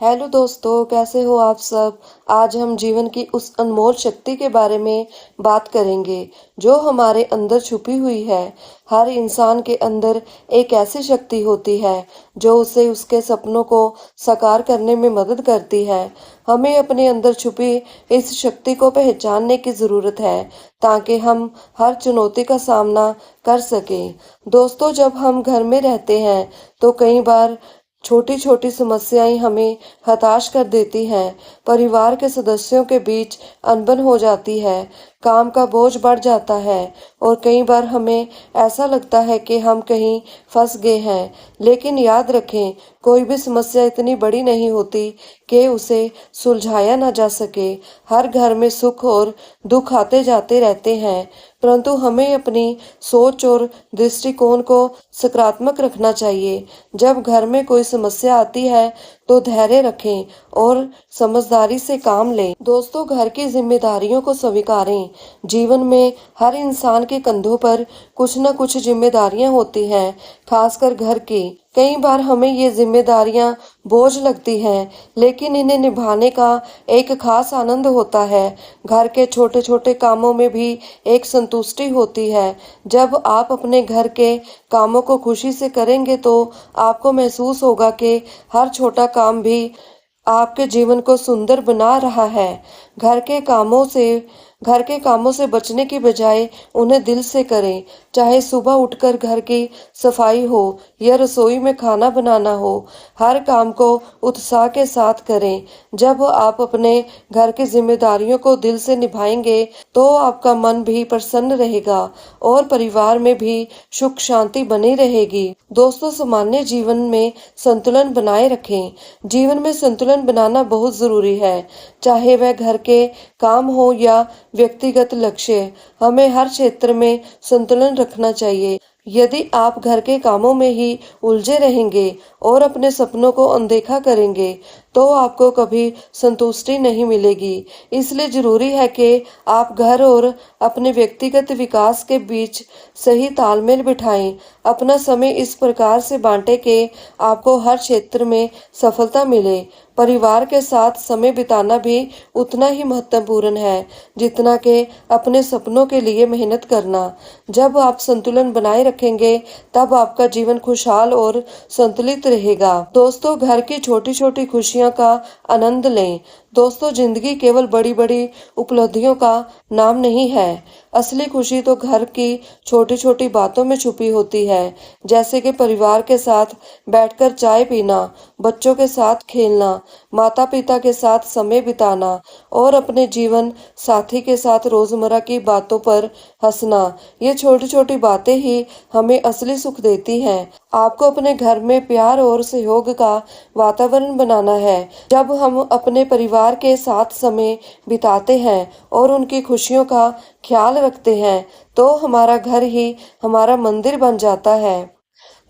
Hello दोस्तों, कैसे हो आप सब। आज हम जीवन की उस अनमोल शक्ति के बारे में बात करेंगे जो हमारे अंदर छुपी हुई है। हर इंसान के अंदर एक ऐसी शक्ति होती है जो उसे उसके सपनों को साकार करने में मदद करती है। हमें अपने अंदर छुपी इस शक्ति को पहचानने की ज़रूरत है ताकि हम हर चुनौती का सामना कर सकें। दोस्तों, जब हम घर में रहते हैं तो कई बार छोटी छोटी समस्याएं हमें हताश कर देती हैं। परिवार के सदस्यों के बीच अनबन हो जाती है, काम का बोझ बढ़ जाता है और कई बार हमें ऐसा लगता है कि हम कहीं फंस गए हैं। लेकिन याद रखें, कोई भी समस्या इतनी बड़ी नहीं होती कि उसे सुलझाया ना जा सके। हर घर में सुख और दुख आते जाते रहते हैं, परंतु हमें अपनी सोच और दृष्टिकोण को सकारात्मक रखना चाहिए। जब घर में कोई समस्या आती है तो धैर्य रखें और समझदारी से काम लें। दोस्तों, घर की जिम्मेदारियों को स्वीकारें। जीवन में हर इंसान के कंधों पर कुछ न कुछ जिम्मेदारियां होती हैं, खासकर घर की। कई बार हमें ये जिम्मेदारियां बोझ लगती हैं, लेकिन इन्हें निभाने का एक खास आनंद होता है। घर के छोटे छोटे कामों में भी एक संतुष्टि होती है। जब आप अपने घर के कामों को खुशी से करेंगे तो आपको महसूस होगा कि हर छोटा काम भी आपके जीवन को सुंदर बना रहा है। घर के कामों से घर के कामों से बचने की बजाय उन्हें दिल से करें। चाहे सुबह उठकर घर की सफाई हो या रसोई में खाना बनाना हो, हर काम को उत्साह के साथ करें। जब आप अपने घर की जिम्मेदारियों को दिल से निभाएंगे तो आपका मन भी प्रसन्न रहेगा और परिवार में भी सुख शांति बनी रहेगी। दोस्तों, सामान्य जीवन में संतुलन बनाए रखें। जीवन में संतुलन बनाना बहुत जरूरी है, चाहे वह घर के काम हो या व्यक्तिगत लक्ष्य। हमें हर क्षेत्र में संतुलन रखना चाहिए। यदि आप घर के कामों में ही उलझे रहेंगे और अपने सपनों को अनदेखा करेंगे तो आपको कभी संतुष्टि नहीं मिलेगी। इसलिए जरूरी है कि आप घर और अपने व्यक्तिगत विकास के बीच सही तालमेल बिठाएं। अपना समय इस प्रकार से बांटें कि आपको हर क्षेत्र में सफलता मिले। परिवार के साथ समय बिताना भी उतना ही महत्वपूर्ण है जितना कि अपने सपनों के लिए मेहनत करना। जब आप संतुलन बनाए रखेंगे तब आपका जीवन खुशहाल और संतुलित रहेगा। दोस्तों, घर की छोटी छोटी खुशियां का आनंद लें। दोस्तों, जिंदगी केवल बड़ी बड़ी उपलब्धियों का नाम नहीं है। असली खुशी तो घर की छोटी छोटी बातों में छुपी होती है, जैसे कि परिवार के साथ बैठकर चाय पीना, बच्चों के साथ खेलना, माता पिता के साथ समय बिताना और अपने जीवन साथी के साथ रोजमर्रा की बातों पर हंसना। ये छोटी छोटी बातें ही हमें असली सुख देती हैं। आपको अपने घर में प्यार और सहयोग का वातावरण बनाना है। जब हम अपने परिवार के साथ समय बिताते हैं और उनकी खुशियों का ख्याल रखते हैं तो हमारा घर ही हमारा मंदिर बन जाता है।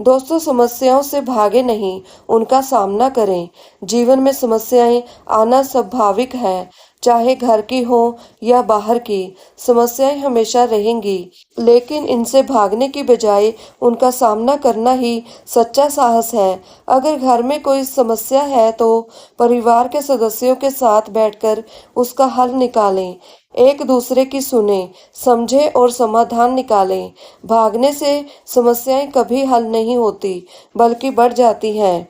दोस्तों, समस्याओं से भागे नहीं, उनका सामना करें। जीवन में समस्याएं आना स्वाभाविक है, चाहे घर की हो या बाहर की। समस्याएं हमेशा रहेंगी, लेकिन इनसे भागने की बजाय उनका सामना करना ही सच्चा साहस है। अगर घर में कोई समस्या है तो परिवार के सदस्यों के साथ बैठकर उसका हल निकालें। एक दूसरे की सुने, समझे और समाधान निकालें। भागने से समस्याएं कभी हल नहीं होती, बल्कि बढ़ जाती हैं।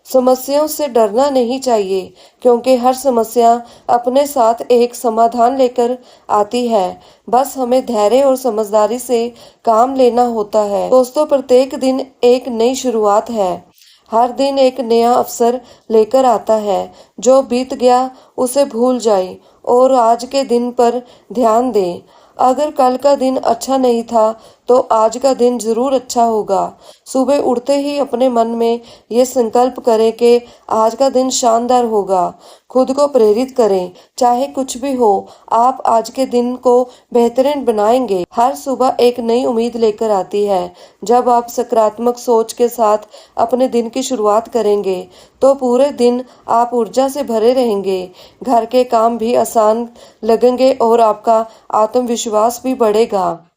समस्याओं से डरना नहीं चाहिए, क्योंकि हर समस्या अपने साथ एक समाधान लेकर आती है। बस हमें धैर्य और समझदारी से काम लेना होता है। दोस्तों, प्रत्येक दिन एक नई शुरुआत है। हर दिन एक नया अवसर लेकर आता है। जो बीत गया उसे भूल जाए और आज के दिन पर ध्यान दें। अगर कल का दिन अच्छा नहीं था तो आज का दिन जरूर अच्छा होगा। सुबह उठते ही अपने मन में ये संकल्प करें कि आज का दिन शानदार होगा। खुद को प्रेरित करें, चाहे कुछ भी हो, आप आज के दिन को बेहतरीन बनाएंगे। हर सुबह एक नई उम्मीद लेकर आती है। जब आप सकारात्मक सोच के साथ अपने दिन की शुरुआत करेंगे तो पूरे दिन आप ऊर्जा से भरे रहेंगे। घर के काम भी आसान लगेंगे और आपका आत्मविश्वास भी बढ़ेगा।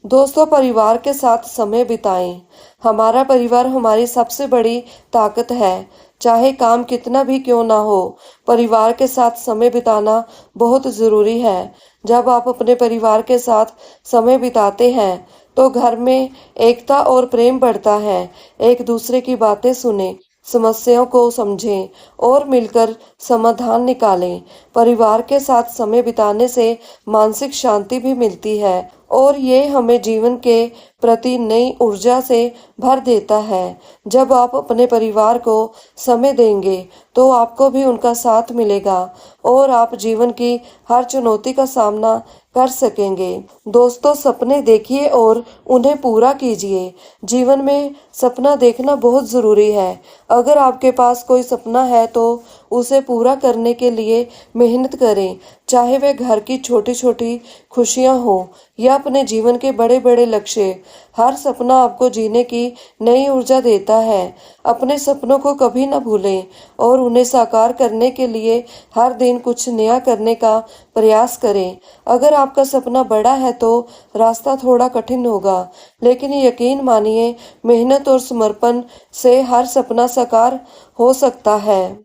दोस्तों, परिवार के साथ समय बिताएं। हमारा परिवार हमारी सबसे बड़ी ताकत है। चाहे काम कितना भी क्यों ना हो, परिवार के साथ समय बिताना बहुत ज़रूरी है। जब आप अपने परिवार के साथ समय बिताते हैं, तो घर में एकता और प्रेम बढ़ता है। एक दूसरे की बातें सुनें, समस्याओं को समझें और मिलकर समाधान निकालें। परिवार के साथ समय बिताने से मानसिक शांति भी मिलती है और ये हमें जीवन के प्रति नई ऊर्जा से भर देता है। जब आप अपने परिवार को समय देंगे, तो आपको भी उनका साथ मिलेगा और आप जीवन की हर चुनौती का सामना कर सकेंगे। दोस्तों, सपने देखिए और उन्हें पूरा कीजिए। जीवन में सपना देखना बहुत ज़रूरी है। अगर आपके पास कोई सपना है तो उसे पूरा करने के लिए मेहनत करें, चाहे वह घर की छोटी-छोटी खुशियां हों या अपने जीवन के बड़े-बड़े लक्ष्य। हर सपना आपको जीने की नई ऊर्जा देता है। अपने सपनों को कभी न भूलें और उन्हें साकार करने के लिए हर दिन कुछ नया करने का प्रयास करें। अगर आपका सपना बड़ा है तो रास्ता थोड़ा कठिन होगा, लेकिन यकीन मानिए, मेहनत और समर्पण से हर सपना साकार हो सकता है।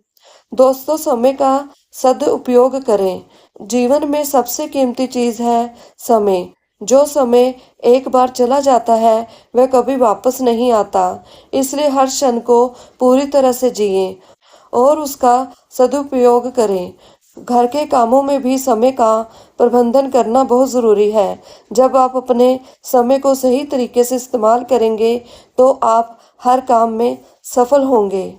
दोस्तों, समय का सदुपयोग करें। जीवन में सबसे कीमती चीज है समय। जो समय एक बार चला जाता है, वह कभी वापस नहीं आता। इसलिए हर क्षण को पूरी तरह से जिएं और उसका सदुपयोग करें। घर के कामों में भी समय का प्रबंधन करना बहुत ज़रूरी है। जब आप अपने समय को सही तरीके से इस्तेमाल करेंगे, तो आप हर काम में सफल होंगे।